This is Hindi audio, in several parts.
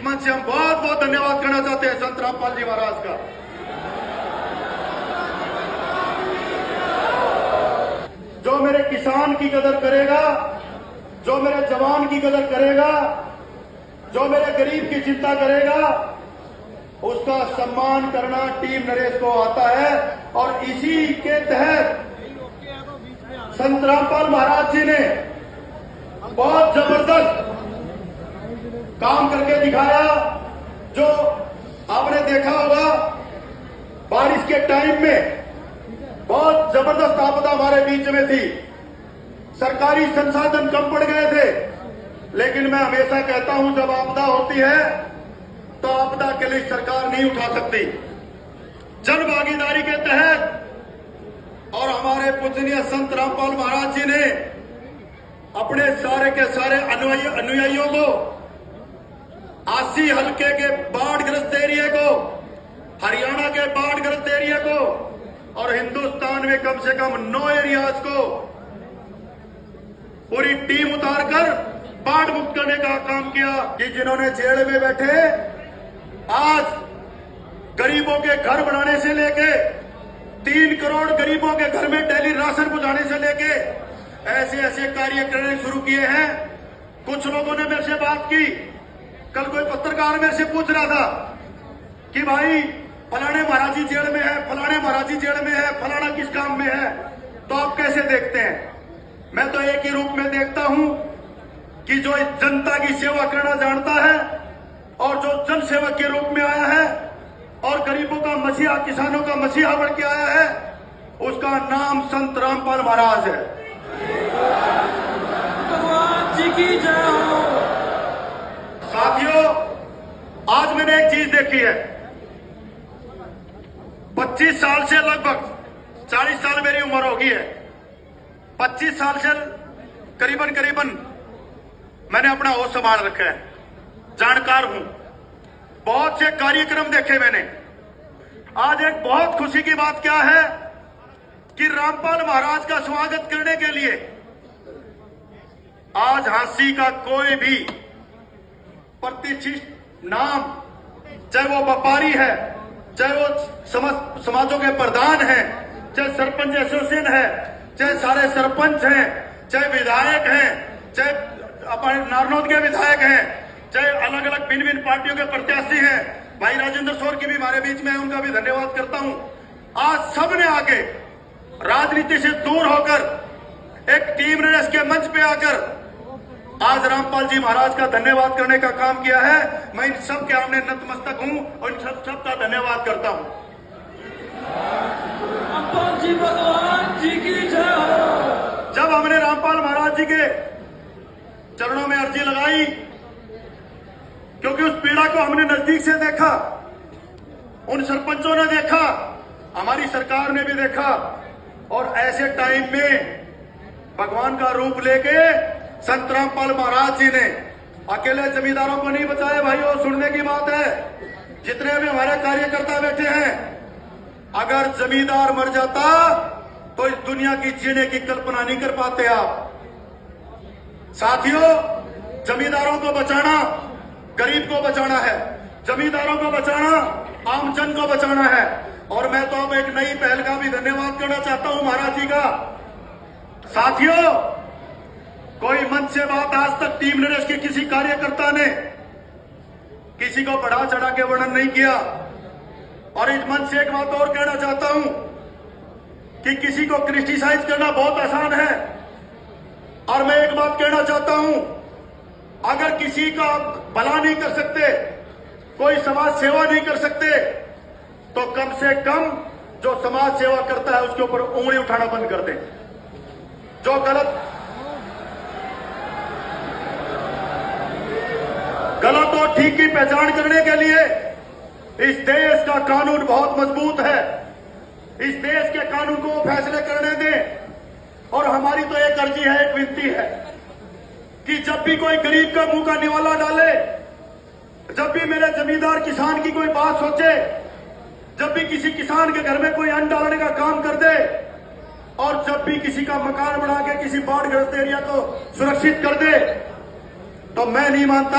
मंच से हम बहुत बहुत धन्यवाद करना चाहते हैं संत रामपाल जी महाराज का। जो मेरे किसान की कदर करेगा, जो मेरे जवान की कदर करेगा, जो मेरे गरीब की चिंता करेगा, उसका सम्मान करना टीम नरेश को आता है। और इसी के तहत संत रामपाल महाराज जी ने बहुत जबरदस्त काम करके दिखाया। जो आपने देखा होगा बारिश के टाइम में बहुत जबरदस्त आपदा हमारे बीच में थी, सरकारी संसाधन कम पड़ गए थे, लेकिन मैं हमेशा कहता हूं जब आपदा होती है तो आपदा के लिए सरकार नहीं उठा सकती। जन भागीदारी के तहत और हमारे पूजनीय संत रामपाल महाराज जी ने अपने सारे के सारे अनुयायियों को, आसी हल्के के बाढ़ग्रस्त एरिया को, हरियाणा के बाढ़ग्रस्त एरिया को और हिंदुस्तान में कम से कम 9 एरियाज को पूरी टीम उतारकर बाढ़ मुक्त करने का काम किया। कि जिन्होंने जेल में बैठे आज गरीबों के घर बनाने से लेके 3 करोड़ गरीबों के घर में डेली राशन पहुंचाने से लेके ऐसे ऐसे कार्य करने शुरू किए हैं। कुछ लोगों ने मेरे से बात की, कल कोई पत्रकार मेरे से पूछ रहा था कि भाई फलाने महाराज जी जेल में है, फलाने महाराज जी जेल में है, फलाना किस काम में है, तो आप कैसे देखते हैं? मैं तो एक ही रूप में देखता हूं कि जो जनता की सेवा करना जानता है और जो जन सेवक के रूप में आया है और गरीबों का मसीहा, किसानों का मसीहा बन के आया है, उसका नाम संत रामपाल महाराज है। भगवान जी की जय हो। साथियों, आज मैंने एक चीज देखी है। 25 साल से लगभग 40 साल मेरी उम्र होगी है, 25 साल से करीबन मैंने अपना होश संभाल रखा है, जानकार हूं, बहुत से कार्यक्रम देखे मैंने। आज एक बहुत खुशी की बात क्या है कि रामपाल महाराज का स्वागत करने के लिए आज झांसी का कोई भी प्रतिष्ठित नाम, चाहे वो व्यापारी है, चाहे वो समाजों के प्रधान हैं, चाहे सरपंच एसोसिएशन है, चाहे सारे सरपंच हैं, चाहे विधायक हैं, चाहे अपने नारनौद के विधायक हैं, चाहे अलग अलग भिन्न भिन्न पार्टियों के प्रत्याशी हैं, भाई राजेंद्र सोर की भी हमारे बीच में है, उनका भी धन्यवाद करता हूं। आज सबने आके राजनीति से दूर होकर एक टीम नरेश के मंच पे आकर आज रामपाल जी महाराज का धन्यवाद करने का काम किया है। मैं इन सब के सामने नतमस्तक हूं और इन सब का धन्यवाद करता हूं। रामपाल जी भगवान जी की जय हो। जब हमने रामपाल महाराज जी के चरणों में अर्जी लगाई, क्योंकि उस पीड़ा को हमने नजदीक से देखा, उन सरपंचों ने देखा, हमारी सरकार ने भी देखा, और ऐसे टाइम में भगवान का रूप लेके संत रामपाल महाराज जी ने अकेले जमींदारों को नहीं बचाया। भाइयों, सुनने की बात है, जितने भी हमारे कार्यकर्ता बैठे हैं, अगर जमींदार मर जाता तो इस दुनिया की जीने की कल्पना नहीं कर पाते आप। साथियों, जमींदारों को बचाना गरीब को बचाना है, जमींदारों को बचाना आमजन को बचाना है। और मैं तो अब एक नई पहल का भी धन्यवाद करना चाहता हूं महाराज जी का। साथियों, कोई मंच से बात आज तक टीम नरेश के किसी कार्यकर्ता ने किसी को बढ़ा चढ़ा के वर्णन नहीं किया। और इस मंच से एक बात और कहना चाहता हूं कि किसी को क्रिटिसाइज करना बहुत आसान है, और मैं एक बात कहना चाहता हूं, अगर किसी का भला नहीं कर सकते, कोई समाज सेवा नहीं कर सकते, तो कम से कम जो समाज सेवा करता है उसके ऊपर उंगली उठाना बंद कर दें। जो गलत और ठीक की पहचान करने के लिए इस देश का कानून बहुत मजबूत है। इस देश के कानून को फैसले करने दें। और हमारी तो एक अर्जी है, एक विनती है कि जब भी कोई गरीब का मुंह का निवाला डाले, जब भी मेरे जमींदार किसान की कोई बात सोचे, जब भी किसी किसान के घर में कोई अन्न डालने का काम कर दे, और जब भी किसी का मकान बना के किसी बाढ़ग्रस्त एरिया को सुरक्षित कर दे, तो मैं नहीं मानता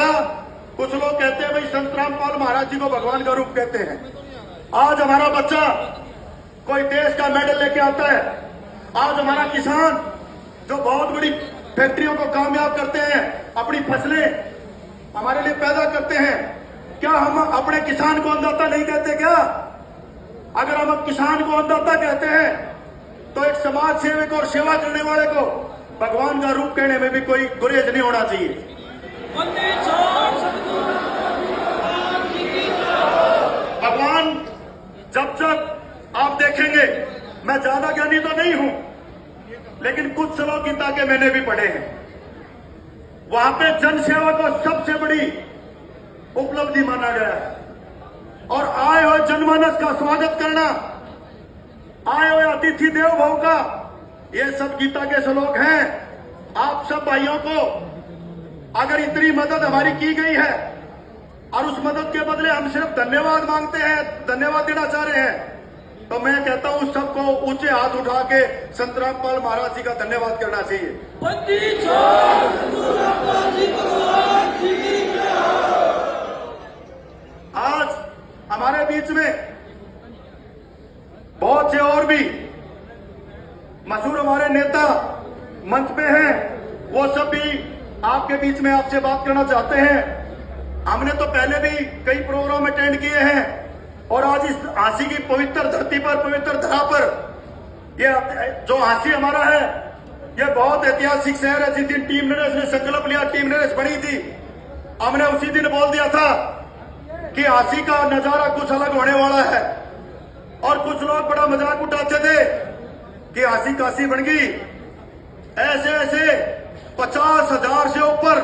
कुछ लोग कहते हैं भाई संत रामपाल महाराज जी को भगवान का रूप कहते हैं। आज हमारा बच्चा कोई देश का मेडल लेके आता है, आज हमारा किसान जो बहुत बड़ी फैक्ट्रियों को कामयाब करते हैं, अपनी फसलें हमारे लिए पैदा करते हैं, क्या हम अपने किसान को अन्नदाता नहीं कहते क्या? अगर हम किसान को अन्नदाता कहते हैं तो एक समाज सेवक और सेवा करने वाले को भगवान का रूप कहने में भी कोई गुरेज नहीं होना चाहिए। वंदे छोड़ सतगुरु भगवान जब तक आप देखेंगे, मैं ज्यादा ज्ञानी तो नहीं हूं, लेकिन कुछ श्लोक गीता के मैंने भी पढ़े हैं। वहां पे जन सेवा को सबसे बड़ी उपलब्धि माना गया है और आए हुए जनमानस का स्वागत करना, आए हुए अतिथि देव भव का, ये सब गीता के श्लोक हैं। आप सब भाइयों को अगर इतनी मदद हमारी की गई है और उस मदद के बदले हम सिर्फ धन्यवाद मांगते हैं, धन्यवाद देना चाह रहे हैं, तो मैं कहता हूं सबको ऊंचे हाथ उठा के संत रामपाल महाराज जी का धन्यवाद करना चाहिए। वंदे छोड़ सतगुरु रामपाल जी भगवान जी की जय। आज हमारे बीच में बहुत से और भी मशहूर हमारे नेता मंच पे हैं, वो सब भी आपके बीच में आपसे बात करना चाहते हैं। हमने तो पहले भी कई प्रोग्राम अटेंड किए हैं और आज इस हांसी की पवित्र धरती पर, पवित्र धरा पर, ये जो हांसी हमारा है, ये बहुत ऐतिहासिक शहर है। जिस दिन टीम नरेश ने संकल्प लिया, टीम नरेश बनी थी, हमने उसी दिन बोल दिया था कि हांसी का नजारा कुछ अलग होने वाला है। और कुछ लोग बड़ा मजाक उठाते थे कि हांसी काशी बन गई। ऐसे ऐसे 50,000 से ऊपर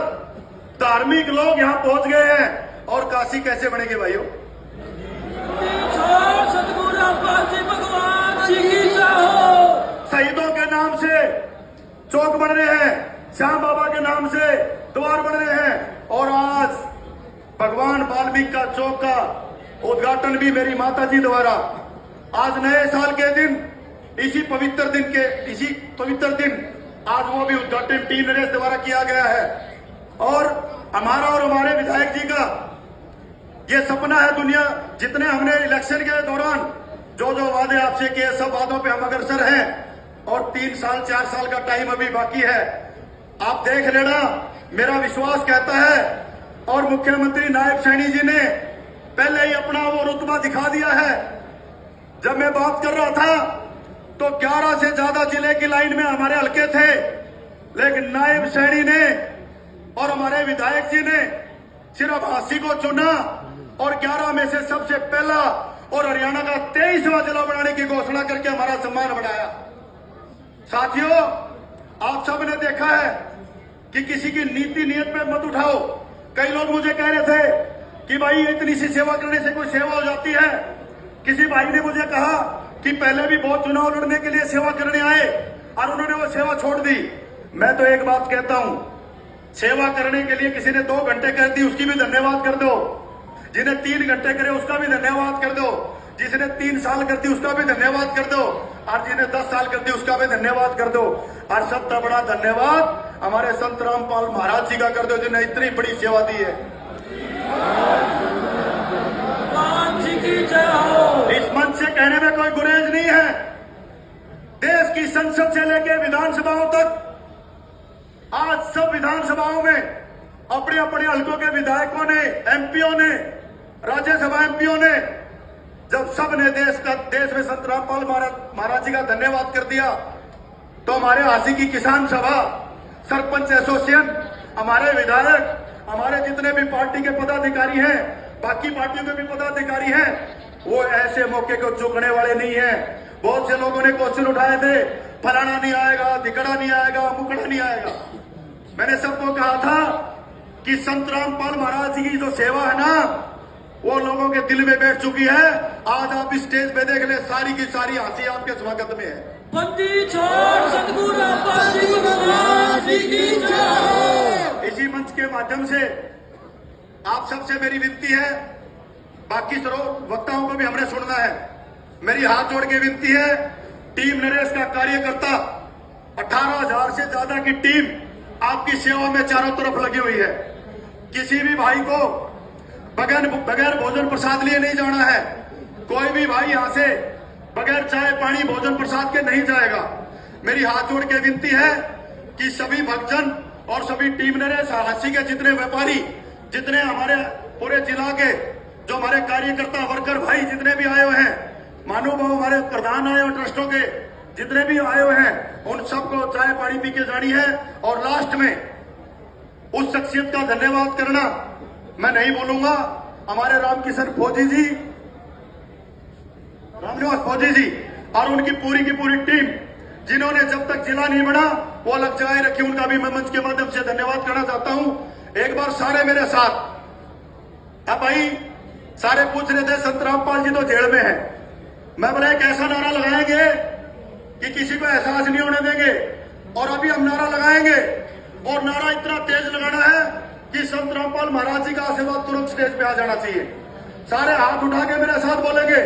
धार्मिक लोग यहां पहुंच गए हैं और काशी कैसे बनेगी भाइयों? छोड़ सतगुरु रामपाल जी भगवान जी की जय हो। शहीदों के नाम से चौक बन रहे हैं, श्याम बाबा के नाम से द्वार बन रहे हैं और आज भगवान वाल्मीकि का चौक का उद्घाटन भी मेरी माता जी द्वारा आज नए साल के दिन, इसी पवित्र दिन आज वो भी उद्घाटन टीम नरेश द्वारा किया गया है। और हमारा और हमारे विधायक जी का ये सपना है, दुनिया जितने हमने इलेक्शन के दौरान जो जो वादे आपसे किए, सब वादों पे हम अग्रसर हैं और 3 साल 4 साल का टाइम अभी बाकी है। आप देख लेना, मेरा विश्वास कहता है। और मुख्यमंत्री नायब सैनी जी ने पहले ही अपना वो रुतबा दिखा दिया है। जब मैं बात कर रहा था तो 11 से ज्यादा जिले की लाइन में हमारे हल्के थे, लेकिन नायब सैनी ने और हमारे विधायक जी ने सिर्फ हांसी को चुना और 11 में से सबसे पहला और हरियाणा का 23वां जिला बनाने की घोषणा करके हमारा सम्मान बढ़ाया। साथियों, आप सब ने देखा है कि किसी की नीति नियत पे मत उठाओ। कई लोग मुझे कह रहे थे कि भाई इतनी सी सेवा करने से कोई सेवा हो जाती है। किसी भाई ने मुझे कहा कि पहले भी बहुत चुनाव लड़ने के लिए सेवा करने आए और उन्होंने वो सेवा छोड़ दी। मैं तो एक बात कहता हूं, सेवा करने के लिए किसी ने 2 घंटे कर दी, उसकी भी धन्यवाद कर दो। जिन्हें 3 घंटे करे उसका भी धन्यवाद कर दो। जिसने 3 साल कर दी उसका भी धन्यवाद कर दो और जिन्हें 10 साल कर दी उसका भी धन्यवाद कर दो। और सबसे बड़ा धन्यवाद हमारे संत रामपाल महाराज जी का कर दो, जिन्हें इतनी बड़ी सेवा दी है। भगवान जी की जय हो। इस मंच से कहने में कोई गुरेज नहीं है। देश की संसद से लेकर विधानसभाओं तक आज सब विधानसभाओं में अपने अपने हल्कों के विधायकों ने, एमपीओ ने, राज्यसभा एमपीओ ने, जब सब ने देश में संत रामपाल महाराज जी का धन्यवाद कर दिया, तो हमारे हांसी की किसान सभा, सरपंच एसोसिएशन, हमारे विधायक, हमारे जितने भी पार्टी के पदाधिकारी हैं, बाकी पार्टियों के भी पदाधिकारी हैं, वो ऐसे मौके को चूकने वाले नहीं हैं। बहुत से लोगों ने क्वेश्चन उठाए थे, फलाना नहीं आएगा, धिकड़ा नहीं आएगा, मुकड़ा नहीं आएगा। मैंने सबको कहा था कि संत रामपाल महाराज जी की जो सेवा है ना, वो लोगों के दिल में बैठ चुकी है। आज आप इस स्टेज पे देख ले, सारी की सारी हांसी आपके स्वागत में है। बंदी छोड़ सतगुरु रामपाल जी भगवान जी की जय। इसी मंच के माध्यम से आप सबसे मेरी विनती है, बाकी वक्ताओं को भी हमने सुनना है, मेरी हाथ जोड़ के विनती है, टीम नरेश का कार्यकर्ता 18,000 से ज्यादा की टीम आपकी सेवा में चारों तरफ लगी हुई है। किसी भी भाई को बगैर बगैर भोजन प्रसाद लिए नहीं जाना है। कोई भी भाई यहां से बगैर चाय पानी भोजन प्रसाद के नहीं जाएगा। मेरी हाथ जोड़ के विनती है कि सभी भक्तजन और सभी टीम ने साहसी के जितने व्यापारी, जितने हमारे पूरे जिला के जो हमारे कार्यकर्ता वर्कर भाई जितने भी आए हुए हैं, महानुभाव हमारे प्रधान आए और ट्रस्टों के जितने भी आए हुए हैं, उन सबको चाय पानी पी के जानी है। और लास्ट में उस शख्सियत का धन्यवाद करना मैं नहीं बोलूंगा, हमारे रामकिशन फौजी जी, रामनिवास फौजी जी और उनकी पूरी की पूरी टीम, जिन्होंने जब तक जिला नहीं बना वो अलग जगह रखी, उनका भी मैं मंच के माध्यम से धन्यवाद करना चाहता हूं। एक बार सारे मेरे साथ। अब भाई सारे पूछ रहे थे संत रामपाल जी तो जेल में है, मैं बोला एक ऐसा नारा लगाएंगे कि किसी को एहसास नहीं होने देंगे। और अभी हम नारा लगाएंगे और नारा इतना तेज लगाना है कि संत रामपाल महाराज जी का आशीर्वाद तुरंत स्टेज पे आ जाना चाहिए। सारे हाथ उठा के मेरे साथ बोलेंगे